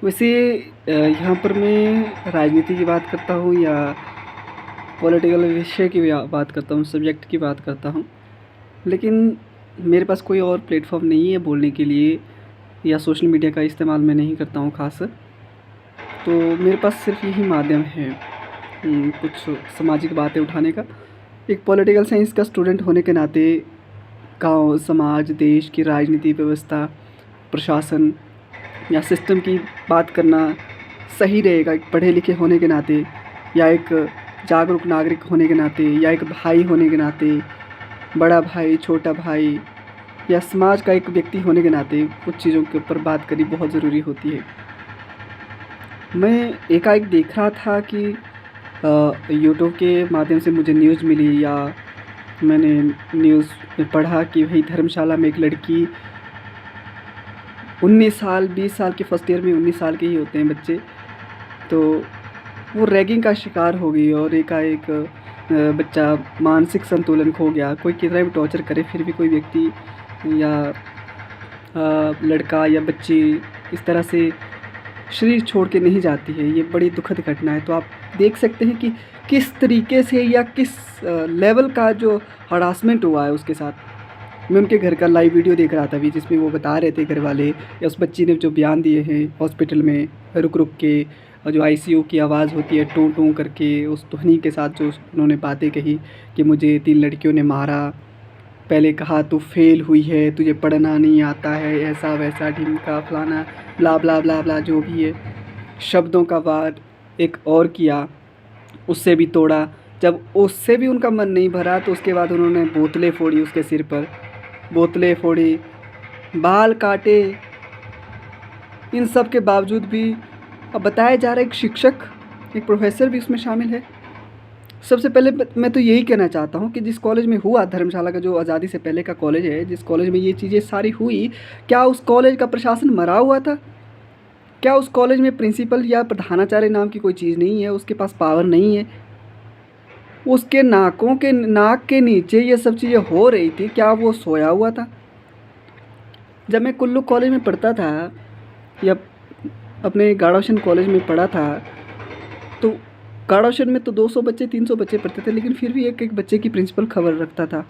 वैसे यहाँ पर मैं राजनीति की बात करता हूँ या पॉलिटिकल विषय की बात करता हूँ, सब्जेक्ट की बात करता हूँ। लेकिन मेरे पास कोई और प्लेटफ़ॉर्म नहीं है बोलने के लिए, या सोशल मीडिया का इस्तेमाल मैं नहीं करता हूँ ख़ास। तो मेरे पास सिर्फ़ यही माध्यम है कुछ सामाजिक बातें उठाने का। एक पॉलिटिकल साइंस का स्टूडेंट होने के नाते गाँव, समाज, देश की राजनीति व्यवस्था, प्रशासन या सिस्टम की बात करना सही रहेगा एक पढ़े लिखे होने के नाते, या एक जागरूक नागरिक होने के नाते, या एक भाई होने के नाते, बड़ा भाई, छोटा भाई, या समाज का एक व्यक्ति होने के नाते कुछ चीज़ों के ऊपर बात करनी बहुत ज़रूरी होती है। मैं एकाएक देख रहा था कि यूट्यूब के माध्यम से मुझे न्यूज़ मिली, या मैंने न्यूज़ में पढ़ा कि भाई धर्मशाला में एक लड़की 19 साल 20 साल के फर्स्ट ईयर में 19 साल के ही होते हैं बच्चे, तो वो रैगिंग का शिकार हो गई और एकाएक बच्चा मानसिक संतुलन खो गया। कोई कितना भी टॉर्चर करे फिर भी कोई व्यक्ति या लड़का या बच्ची इस तरह से शरीर छोड़ के नहीं जाती है। ये बड़ी दुखद घटना है। तो आप देख सकते हैं कि किस तरीके से या किस लेवल का जो हरासमेंट हुआ है उसके साथ। मैं उनके घर का लाइव वीडियो देख रहा था अभी, जिसमें वो बता रहे थे घर वाले या उस बच्ची ने जो बयान दिए हैं हॉस्पिटल में रुक रुक के, और जो आईसीयू की आवाज़ होती है टूं टूं करके, उस ध्वनि के साथ जो उन्होंने बातें कही कि मुझे 3 लड़कियों ने मारा, पहले कहा तू फेल हुई है, तुझे पढ़ना नहीं आता है, ऐसा वैसा ढिमका फलाना ब्ला ब्ला ब्ला ब्ला जो भी है। शब्दों का वार एक और किया, उससे भी तोड़ा। जब उससे भी उनका मन नहीं भरा तो उसके बाद उन्होंने बोतलें फोड़ी उसके सिर पर, बोतलें फोड़ी, बाल काटे। इन सब के बावजूद भी अब बताया जा रहा है एक शिक्षक, एक प्रोफेसर भी उसमें शामिल है। सबसे पहले मैं तो यही कहना चाहता हूँ कि जिस कॉलेज में हुआ, धर्मशाला का जो आज़ादी से पहले का कॉलेज है, जिस कॉलेज में ये चीज़ें सारी हुई, क्या उस कॉलेज का प्रशासन मरा हुआ था? क्या उस कॉलेज में प्रिंसिपल या प्रधानाचार्य नाम की कोई चीज़ नहीं है? उसके पास पावर नहीं है? उसके नाक के नीचे ये सब चीज़ें हो रही थी, क्या वो सोया हुआ था? जब मैं कुल्लू कॉलेज में पढ़ता था या अपने गाड़ाओशन कॉलेज में पढ़ा था, तो गाड़ाओशन में तो 200 बच्चे 300 बच्चे पढ़ते थे, लेकिन फिर भी एक एक बच्चे की प्रिंसिपल खबर रखता था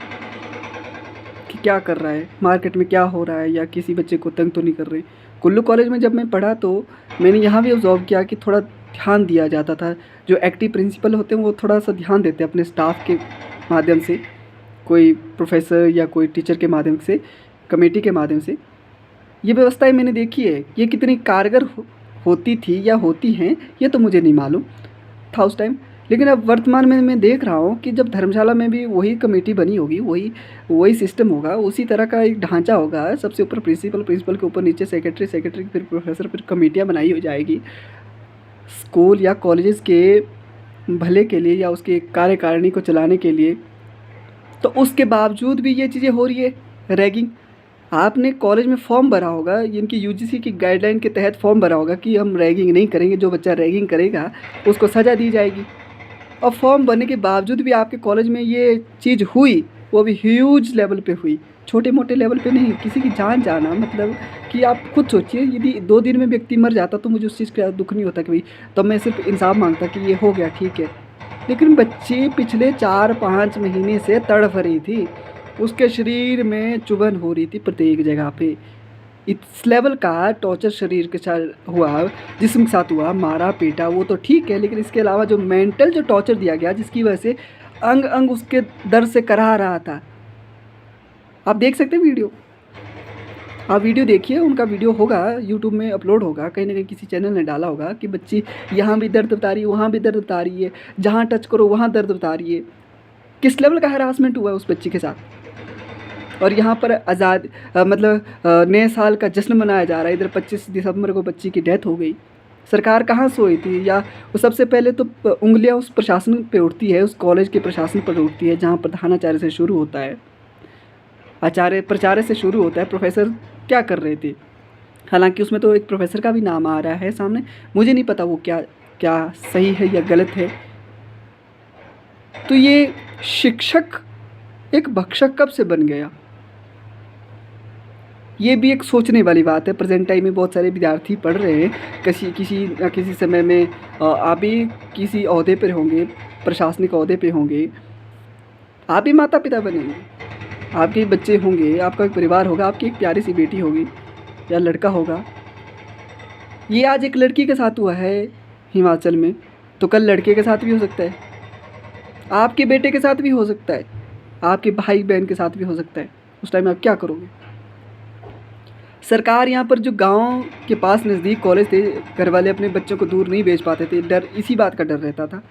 कि क्या कर रहा है, मार्केट में क्या हो रहा है, या किसी बच्चे को तंग तो नहीं कर रहे। कुल्लू कॉलेज में जब मैं पढ़ा तो मैंने यहाँ भी ऑब्ज़र्व किया कि थोड़ा ध्यान दिया जाता था। जो एक्टिव प्रिंसिपल होते हैं वो थोड़ा सा ध्यान देते हैं अपने स्टाफ के माध्यम से, कोई प्रोफेसर या कोई टीचर के माध्यम से, कमेटी के माध्यम से। ये व्यवस्थाएं मैंने देखी है, ये कितनी कारगर होती थी या होती हैं ये तो मुझे नहीं मालूम था उस टाइम। लेकिन अब वर्तमान में मैं देख रहा हूँ कि जब धर्मशाला में भी वही कमेटी बनी होगी, वही वही सिस्टम होगा, उसी तरह का एक ढांचा होगा। सबसे ऊपर प्रिंसिपल, प्रिंसिपल के ऊपर नीचे सेक्रेटरी, सेक्रेटरी फिर प्रोफेसर, फिर कमेटियाँ बनाई हो जाएगी स्कूल या कॉलेजेस के भले के लिए या उसके कार्यकारिणी को चलाने के लिए। तो उसके बावजूद भी ये चीज़ें हो रही है, रैगिंग। आपने कॉलेज में फॉर्म भरा होगा, इनकी यूजीसी की गाइडलाइन के तहत फॉर्म भरा होगा कि हम रैगिंग नहीं करेंगे, जो बच्चा रैगिंग करेगा उसको सज़ा दी जाएगी। और फॉर्म भरने के बावजूद भी आपके कॉलेज में ये चीज़ हुई, वो भी ह्यूज लेवल पे हुई, छोटे मोटे लेवल पे नहीं। किसी की जान जाना मतलब कि आप खुद सोचिए, यदि 2 दिन में व्यक्ति मर जाता तो मुझे उस चीज़ का दुख नहीं होता कि भाई, तब मैं सिर्फ इंसाफ मांगता कि ये हो गया ठीक है। लेकिन बच्ची पिछले 4-5 महीने से तड़फ रही थी, उसके शरीर में चुभन हो रही थी प्रत्येक जगह पे। इस लेवल का टॉर्चर शरीर के साथ हुआ, जिस्म के साथ हुआ, मारा पीटा वो तो ठीक है, लेकिन इसके अलावा जो मेंटल जो टॉर्चर दिया गया, जिसकी वजह से अंग अंग उसके दर्द से कराह रहा था। आप देख सकते हैं वीडियो, आप वीडियो देखिए, उनका वीडियो होगा यूट्यूब में अपलोड होगा, कहीं ना कहीं किसी चैनल ने डाला होगा कि बच्ची यहाँ भी दर्द बता रही है, वहाँ भी दर्द बता रही है, जहाँ टच करो वहाँ दर्द बता रही है। किस लेवल का हरासमेंट हुआ है उस बच्ची के साथ। और यहाँ पर नए साल का जश्न मनाया जा रहा है, इधर 25 दिसंबर को बच्ची की डेथ हो गई। सरकार कहाँ सोई थी? या वो सबसे पहले तो उंगलियाँ उस प्रशासन पे उठती है, उस कॉलेज के प्रशासन पर उठती है जहाँ प्रधानाचार्य से शुरू होता है, आचार्य प्राचार्य से शुरू होता है। प्रोफेसर क्या कर रहे थे? हालांकि उसमें तो एक प्रोफेसर का भी नाम आ रहा है सामने, मुझे नहीं पता वो क्या क्या सही है या गलत है। तो ये शिक्षक एक भक्षक कब से बन गया? ये भी एक सोचने वाली बात है। प्रेजेंट टाइम में बहुत सारे विद्यार्थी पढ़ रहे हैं, किसी न किसी समय में आप भी किसी ओहदे पर होंगे, प्रशासनिक ओहदे पे होंगे, आप भी माता पिता बनेंगे, आपके बच्चे होंगे, आपका एक परिवार होगा, आपकी एक प्यारी सी बेटी होगी या लड़का होगा। ये आज एक लड़की के साथ हुआ है हिमाचल में, तो कल लड़के के साथ भी हो सकता है, आपके बेटे के साथ भी हो सकता है, आपके भाई बहन के साथ भी हो सकता है। उस टाइम आप क्या करोगे? सरकार यहाँ पर जो गांव के पास नज़दीक कॉलेज थे, घर वाले अपने बच्चों को दूर नहीं भेज पाते थे, डर इसी बात का डर रहता था।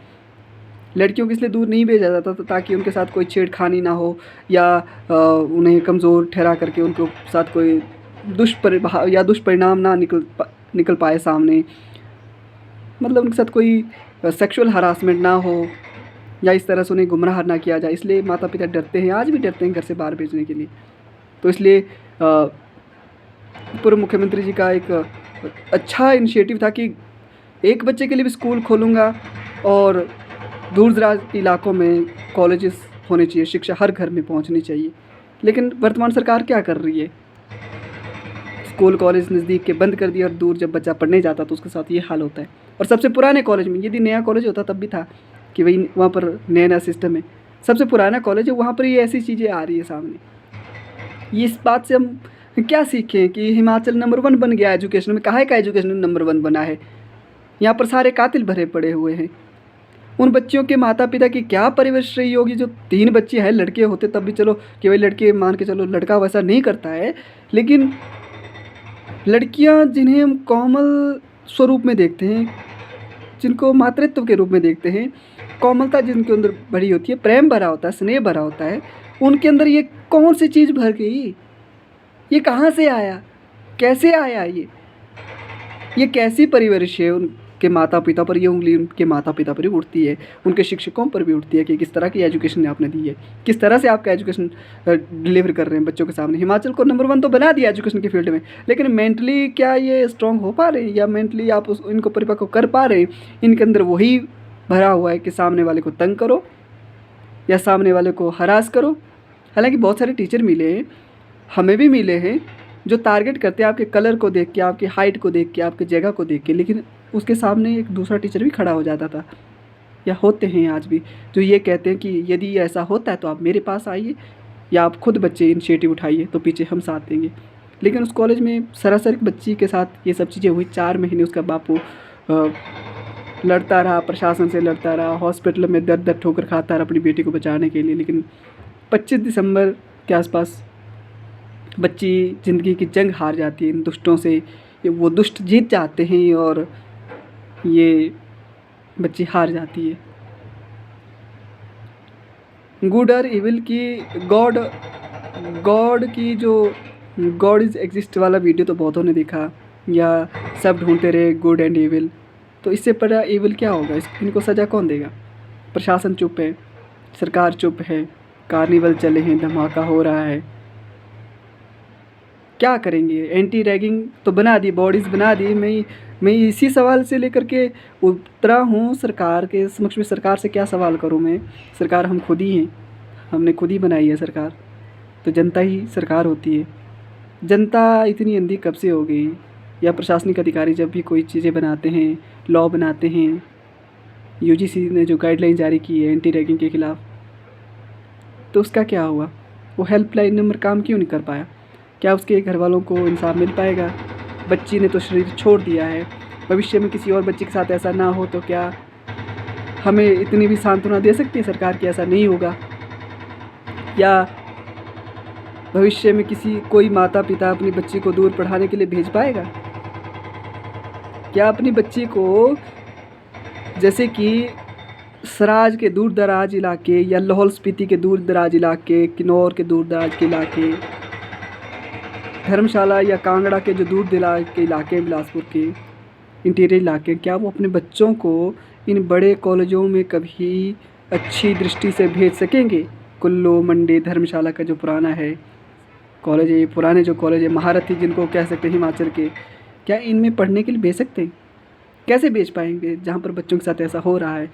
लड़कियों को इसलिए दूर नहीं भेजा जाता था ताकि उनके साथ कोई छेड़खानी ना हो या उन्हें कमज़ोर ठहरा करके उनके साथ कोई दुष्परिणाम ना निकल पाए सामने, मतलब उनके साथ कोई सेक्सुअल हरासमेंट ना हो या इस तरह से उन्हें गुमराह ना किया जाए। इसलिए माता पिता डरते हैं, आज भी डरते हैं घर से बाहर भेजने के लिए। तो इसलिए पूर्व मुख्यमंत्री जी का एक अच्छा इनिशिएटिव था कि एक बच्चे के लिए भी स्कूल खोलूँगा और दूर दराज इलाकों में कॉलेजेस होने चाहिए, शिक्षा हर घर में पहुंचनी चाहिए। लेकिन वर्तमान सरकार क्या कर रही है? स्कूल कॉलेज नज़दीक के बंद कर दिया और दूर जब बच्चा पढ़ने जाता तो उसके साथ ये हाल होता है। और सबसे पुराने कॉलेज में, यदि नया कॉलेज होता तब भी था कि भाई वहाँ पर नया नया सिस्टम है, सबसे पुराना कॉलेज है, वहाँ पर ये ऐसी चीज़ें आ रही है सामने। ये इस बात से हम क्या सीखें कि हिमाचल नंबर 1 बन गया एजुकेशन में। कहाँ का एजुकेशन नंबर 1 बना है? यहाँ पर सारे कातिल भरे पड़े हुए हैं। उन बच्चियों के माता पिता की क्या परवरिश रही होगी? जो 3 बच्चे हैं, लड़के होते तब भी चलो कि भाई लड़के मान के चलो, लड़का वैसा नहीं करता है, लेकिन लड़कियां जिन्हें हम कोमल स्वरूप में देखते हैं, जिनको मातृत्व के रूप में देखते हैं, कोमलता जिनके अंदर भरी होती है, प्रेम भरा होता है, स्नेह भरा होता है, उनके अंदर ये कौन सी चीज़ भर गई? ये कहाँ से आया? कैसे आया? ये कैसी परवरिश है? उनके माता पिता पर ये उंगली उनके माता पिता पर ही उठती है, उनके शिक्षकों पर भी उठती है कि किस तरह की एजुकेशन आपने दी है, किस तरह से आपका एजुकेशन डिलीवर कर रहे हैं बच्चों के सामने। हिमाचल को नंबर 1 तो बना दिया एजुकेशन के फील्ड में, लेकिन मेंटली क्या ये स्ट्रॉन्ग हो पा रहे हैं, या मेंटली आप इनको परिपक्व कर पा रहे हैं? इनके अंदर वही भरा हुआ है कि सामने वाले को तंग करो या सामने वाले को हरास करो। हालांकि बहुत सारे टीचर मिले हैं, हमें भी मिले हैं, जो टारगेट करते हैं आपके कलर को देख के, आपकी हाइट को देख के, आपकी जगह को देख के, लेकिन उसके सामने एक दूसरा टीचर भी खड़ा हो जाता था, या होते हैं आज भी, जो ये कहते हैं कि यदि ऐसा होता है तो आप मेरे पास आइए, या आप खुद बच्चे इनिशिएटिव उठाइए तो पीछे हम साथ देंगे। लेकिन उस कॉलेज में सरासर एक बच्ची के साथ ये सब चीज़ें हुई। 4 महीने उसका बापू लड़ता रहा, प्रशासन से लड़ता रहा, हॉस्पिटल में दर दर ठोकर खाता रहा अपनी बेटी को बचाने के लिए। लेकिन 25 दिसंबर के आसपास बच्ची ज़िंदगी की जंग हार जाती है इन दुष्टों से। वो दुष्ट जीत जाते हैं और ये बच्ची हार जाती है। गुड और इविल की गॉड की जो गॉड इज़ एग्जिस्ट वाला वीडियो तो बहुतों ने देखा, या सब ढूंढते रहे गुड एंड इविल। तो इससे बड़ा इविल क्या होगा? इनको सज़ा कौन देगा? प्रशासन चुप है, सरकार चुप है, कार्निवल चले हैं, धमाका हो रहा है, क्या करेंगे? एंटी रैगिंग तो बना दी, बॉडीज़ बना दी। मैं इसी सवाल से लेकर के उतरा हूँ सरकार के समक्ष में। सरकार से क्या सवाल करूँ मैं? सरकार हम खुद ही हैं, हमने खुद ही बनाई है सरकार, तो जनता ही सरकार होती है। जनता इतनी अंधी कब से हो गई? या प्रशासनिक अधिकारी जब भी कोई चीज़ें बनाते हैं, लॉ बनाते हैं, यूजीसी ने जो गाइडलाइन जारी की है एंटी रैगिंग के ख़िलाफ़, तो उसका क्या हुआ? वो हेल्पलाइन नंबर काम क्यों नहीं कर पाया? क्या उसके घर वालों को इंसाफ मिल पाएगा? बच्ची ने तो शरीर छोड़ दिया है, भविष्य में किसी और बच्चे के साथ ऐसा ना हो तो क्या हमें इतनी भी सांत्वना दे सकती है सरकार कि ऐसा नहीं होगा? या भविष्य में कोई माता पिता अपनी बच्ची को दूर पढ़ाने के लिए भेज पाएगा? क्या अपनी बच्ची को, जैसे कि सराज के दूर दराज इलाके या लाहौल स्पीति के दूर दराज इलाके, किन्नौर के दूर दराज के इलाके, धर्मशाला या कांगड़ा के जो दूर दराज के इलाके, बिलासपुर के इंटीरियर इलाके, क्या वो अपने बच्चों को इन बड़े कॉलेजों में कभी अच्छी दृष्टि से भेज सकेंगे? कुल्लू, मंडी, धर्मशाला का जो पुराना है कॉलेज है, ये पुराने जो कॉलेज है, महारथी जिनको कह सकते हैं हिमाचल के, क्या इनमें पढ़ने के लिए भेज सकते हैं? कैसे भेज पाएंगे जहाँ पर बच्चों के साथ ऐसा हो रहा है?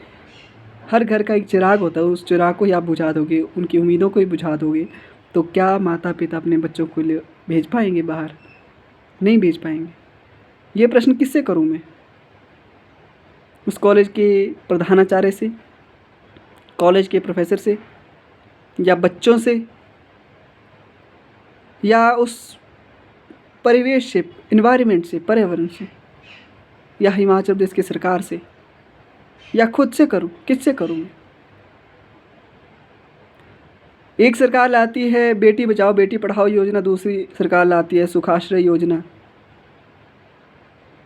हर घर का एक चिराग होता है, उस चिराग को ही आप बुझा दोगे, उनकी उम्मीदों को ही बुझा दोगे, तो क्या माता पिता अपने बच्चों को लिए भेज पाएंगे बाहर? नहीं भेज पाएंगे। ये प्रश्न किससे करूँ मैं? उस कॉलेज के प्रधानाचार्य से, कॉलेज के प्रोफेसर से, या बच्चों से, या उस परिवेश से, इन्वायरमेंट से, पर्यावरण से, या हिमाचल प्रदेश की सरकार से, या खुद से करूं? किससे करूं मैं? एक सरकार लाती है बेटी बचाओ बेटी पढ़ाओ योजना, दूसरी सरकार लाती है सुखाश्रय योजना।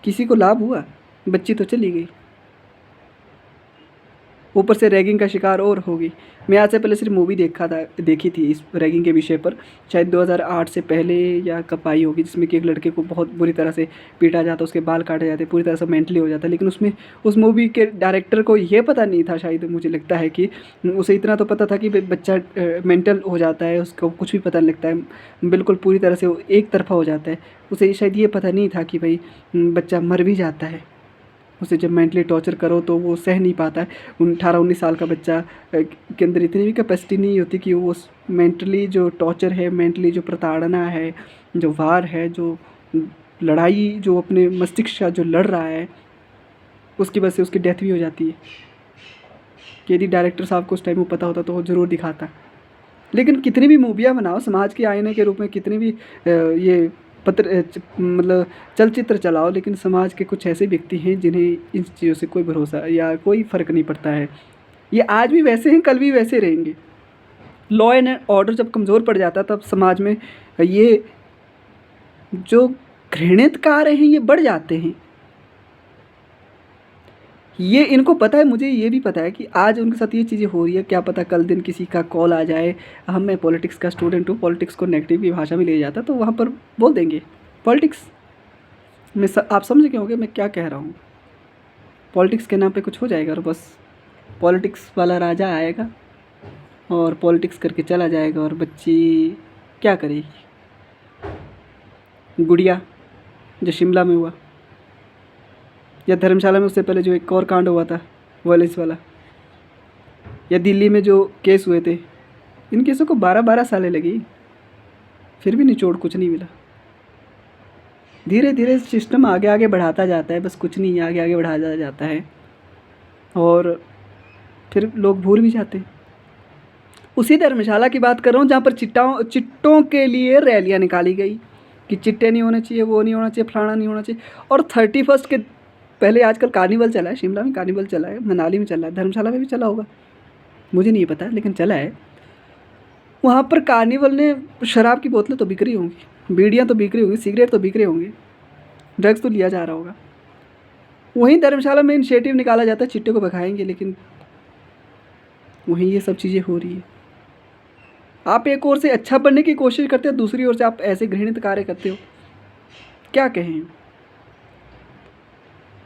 किसी को लाभ हुआ? बच्ची तो चली गई, ऊपर से रैगिंग का शिकार और होगी। मैं आज से पहले सिर्फ मूवी देखी थी इस रैगिंग के विषय पर, शायद 2008 से पहले या कब आई होगी, जिसमें कि एक लड़के को बहुत बुरी तरह से पीटा जाता, उसके बाल काटे जाते, पूरी तरह से मेंटली हो जाता। लेकिन उसमें उस मूवी के डायरेक्टर को ये पता नहीं था, शायद मुझे लगता है कि उसे इतना तो पता था कि बच्चा मेंटल हो जाता है, उसको कुछ भी पता नहीं लगता है, बिल्कुल पूरी तरह से एक तरफा हो जाता है। उसे शायद ये पता नहीं था कि भाई बच्चा मर भी जाता है। उसे जब मेंटली टॉर्चर करो तो वो सह नहीं पाता है। 18-19 साल का बच्चा के अंदर इतनी भी कैपेसिटी नहीं होती कि वो मेंटली जो टॉर्चर है, मेंटली जो प्रताड़ना है, जो वार है, जो लड़ाई जो अपने मस्तिष्क का जो लड़ रहा है, उसकी वजह से उसकी डेथ भी हो जाती है। कि यदि डायरेक्टर साहब को उस टाइम वो पता होता तो वो ज़रूर दिखाता। लेकिन कितनी भी मूवियाँ बनाओ समाज के आईने के रूप में, कितनी भी ये मतलब चलचित्र चलाओ, लेकिन समाज के कुछ ऐसे व्यक्ति हैं जिन्हें इन चीज़ों से कोई भरोसा या कोई फ़र्क नहीं पड़ता है। ये आज भी वैसे हैं, कल भी वैसे रहेंगे। लॉ एंड ऑर्डर जब कमज़ोर पड़ जाता तब समाज में ये जो घृणित कार्य हैं ये बढ़ जाते हैं। ये इनको पता है, मुझे ये भी पता है कि आज उनके साथ ये चीज़ें हो रही है, क्या पता कल दिन किसी का कॉल आ जाए। मैं पॉलिटिक्स का स्टूडेंट हूँ, पॉलिटिक्स को नेगेटिव की भाषा में ले जाता तो वहाँ पर बोल देंगे पॉलिटिक्स में आप समझ गए होंगे मैं क्या कह रहा हूँ। पॉलिटिक्स के नाम पे कुछ हो जाएगा और बस पॉलिटिक्स वाला राजा आएगा और पॉलिटिक्स करके चला जाएगा, और बच्ची क्या करेगी? गुड़िया जो शिमला में हुआ, या धर्मशाला में उससे पहले जो एक और कांड हुआ था वायलेंस वाला, या दिल्ली में जो केस हुए थे, इन केसों को 12-12 सालें लगी, फिर भी निचोड़ कुछ नहीं मिला। धीरे धीरे सिस्टम आगे आगे बढ़ाता जाता है, बस कुछ नहीं, आगे आगे बढ़ाता जाता है और फिर लोग भूल भी जाते हैं। उसी धर्मशाला की बात कर रहा हूँ जहाँ पर चिट्टों के लिए रैलियाँ निकाली गई कि चिट्टे नहीं होने चाहिए, वो नहीं होना चाहिए, फलाना नहीं होना चाहिए। और 31 के पहले आजकल कार्निवल चला है, शिमला में कार्निवल चला है, मनाली में चला है, धर्मशाला में भी चला होगा, मुझे नहीं पता, लेकिन चला है। वहाँ पर कार्निवल ने शराब की बोतलें तो बिक रही होंगी, बीड़ियाँ तो बिक रही होंगी, सिगरेट तो बिक रहे होंगे, ड्रग्स तो लिया जा रहा होगा। वहीं धर्मशाला में इनिशिएटिव निकाला जाता है चिट्टे को भगाएंगे, लेकिन वहीं ये सब चीज़ें हो रही है। आप एक ओर से अच्छा बनने की कोशिश करते हो, दूसरी ओर से आप ऐसे घृणित कार्य करते हो, क्या कहें।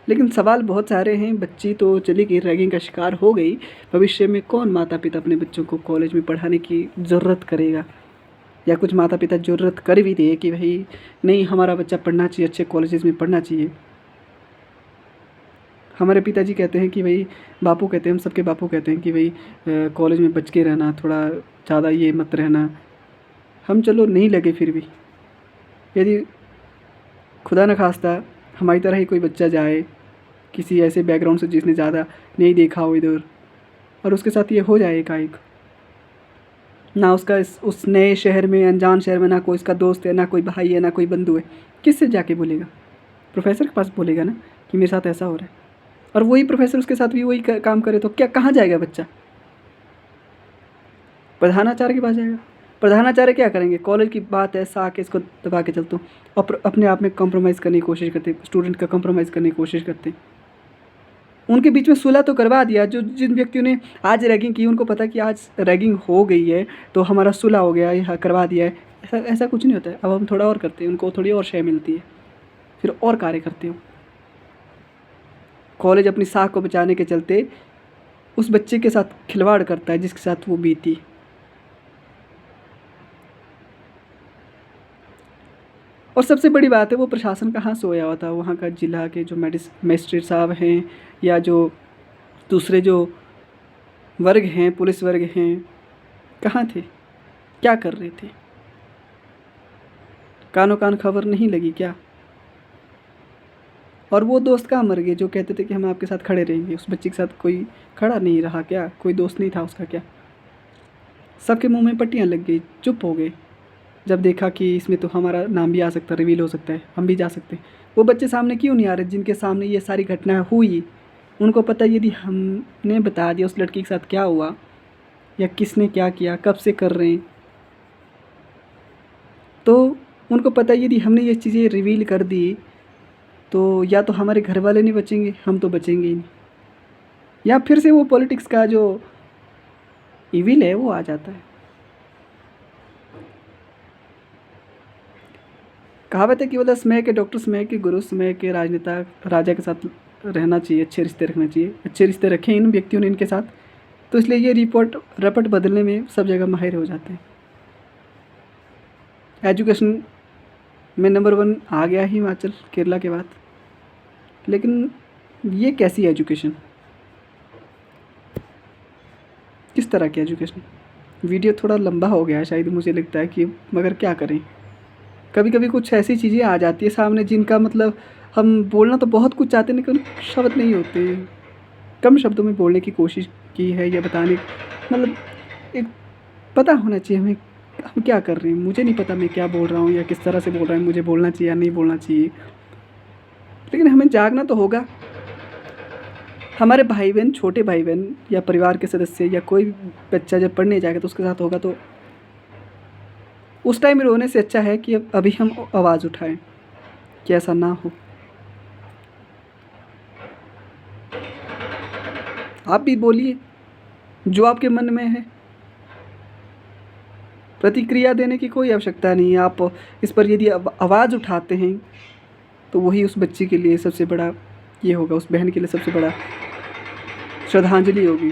लेकिन सवाल बहुत सारे हैं। बच्ची तो चली गई, रैगिंग का शिकार हो गई, भविष्य में कौन माता पिता अपने बच्चों को कॉलेज में पढ़ाने की ज़रूरत करेगा? या कुछ माता पिता ज़रूरत कर भी दे कि भाई नहीं हमारा बच्चा पढ़ना चाहिए, अच्छे कॉलेजेस में पढ़ना चाहिए। हमारे पिताजी कहते हैं कि भाई, बापू कहते हैं, हम सबके बापू कहते हैं कि भाई कॉलेज में बच के रहना, थोड़ा ज़्यादा ये मत रहना। हम चलो नहीं लगे, फिर भी यदि खुदा न खास्ता हमारी तरह ही कोई बच्चा जाए किसी ऐसे बैकग्राउंड से जिसने ज़्यादा नहीं देखा हो इधर, और उसके साथ ये हो जाए एकाएक, ना उसका उस नए शहर में, अनजान शहर में, ना कोई इसका दोस्त है, ना कोई भाई है, ना कोई बंधु है, किससे जाके बोलेगा? प्रोफेसर के पास बोलेगा ना कि मेरे साथ ऐसा हो रहा है, और वही प्रोफेसर उसके साथ भी वही काम करे तो क्या, कहाँ जाएगा बच्चा? प्रधानाचार्य के पास जाएगा। प्रधानाचार्य क्या करेंगे? कॉलेज की बात है, सा के इसको दबा के चलता हूँ, और अपने आप में कॉम्प्रोमाइज़ करने की कोशिश करते, स्टूडेंट का कॉम्प्रोमाइज़ करने की कोशिश करते। उनके बीच में सुलह तो करवा दिया। जो जिन व्यक्तियों ने आज रैगिंग की, उनको पता कि आज रैगिंग हो गई है तो हमारा सुलह हो गया, यह करवा दिया है। ऐसा कुछ नहीं होता है। अब हम थोड़ा और करते हैं, उनको थोड़ी और शय मिलती है, फिर और कार्य करते हो। कॉलेज अपनी साख को बचाने के चलते उस बच्चे के साथ खिलवाड़ करता है जिसके साथ वो बीती। और सबसे बड़ी बात है, वो प्रशासन कहाँ सोया हुआ था? वहाँ का जिला के जो मजिस्ट्रेट साहब हैं, या जो दूसरे जो वर्ग हैं, पुलिस वर्ग हैं, कहाँ थे? क्या कर रहे थे? कानों कान खबर नहीं लगी क्या? और वो दोस्त कहाँ मर गए जो कहते थे कि हम आपके साथ खड़े रहेंगे? उस बच्ची के साथ कोई खड़ा नहीं रहा क्या? कोई दोस्त नहीं था उसका क्या? सबके मुंह में पट्टियाँ लग गई, चुप हो गए जब देखा कि इसमें तो हमारा नाम भी आ सकता है, रिवील हो सकता है, हम भी जा सकते हैं। वो बच्चे सामने क्यों नहीं आ रहे जिनके सामने ये सारी घटनाएं हुई? उनको पता है यदि हमने बता दिया उस लड़की के साथ क्या हुआ या किसने क्या किया, कब से कर रहे हैं, तो उनको पता है यदि हमने ये चीज़ें रिवील कर दी तो या तो हमारे घर वाले नहीं बचेंगे, हम तो बचेंगे ही नहीं, या फिर से वो पॉलिटिक्स का जो इविल है वो आ जाता है। कहावत है कि बोला समय के डॉक्टर, समय के गुरु, समय के राजनेता राजा के साथ रहना चाहिए, अच्छे रिश्ते रखना चाहिए। अच्छे रिश्ते रखे इन व्यक्तियों ने इनके साथ, तो इसलिए ये रपट बदलने में सब जगह माहिर हो जाते हैं। एजुकेशन में नंबर 1 आ गया हिमाचल केरला के बाद। लेकिन ये कैसी एजुकेशन, किस तरह की एजुकेशन? वीडियो थोड़ा लंबा हो गया है शायद, मुझे लगता है कि मगर क्या करें, कभी कभी कुछ ऐसी चीज़ें आ जाती है सामने जिनका मतलब हम बोलना तो बहुत कुछ चाहते हैं लेकिन शब्द नहीं होते। कम शब्दों में बोलने की कोशिश की है या बताने, मतलब एक पता होना चाहिए हमें हम क्या कर रहे हैं। मुझे नहीं पता मैं क्या बोल रहा हूँ या किस तरह से बोल रहा हूँ, मुझे बोलना चाहिए या नहीं बोलना चाहिए, लेकिन हमें जागना तो होगा। हमारे भाई बहन, छोटे भाई बहन या परिवार के सदस्य या कोई बच्चा जब पढ़ने जाएगा तो उसके साथ होगा, तो उस टाइम रोने से अच्छा है कि अब अभी हम आवाज़ उठाएं कि ऐसा ना हो। आप भी बोलिए जो आपके मन में है, प्रतिक्रिया देने की कोई आवश्यकता नहीं है। आप इस पर यदि आवाज़ उठाते हैं तो वही उस बच्ची के लिए सबसे बड़ा ये होगा, उस बहन के लिए सबसे बड़ा श्रद्धांजलि होगी।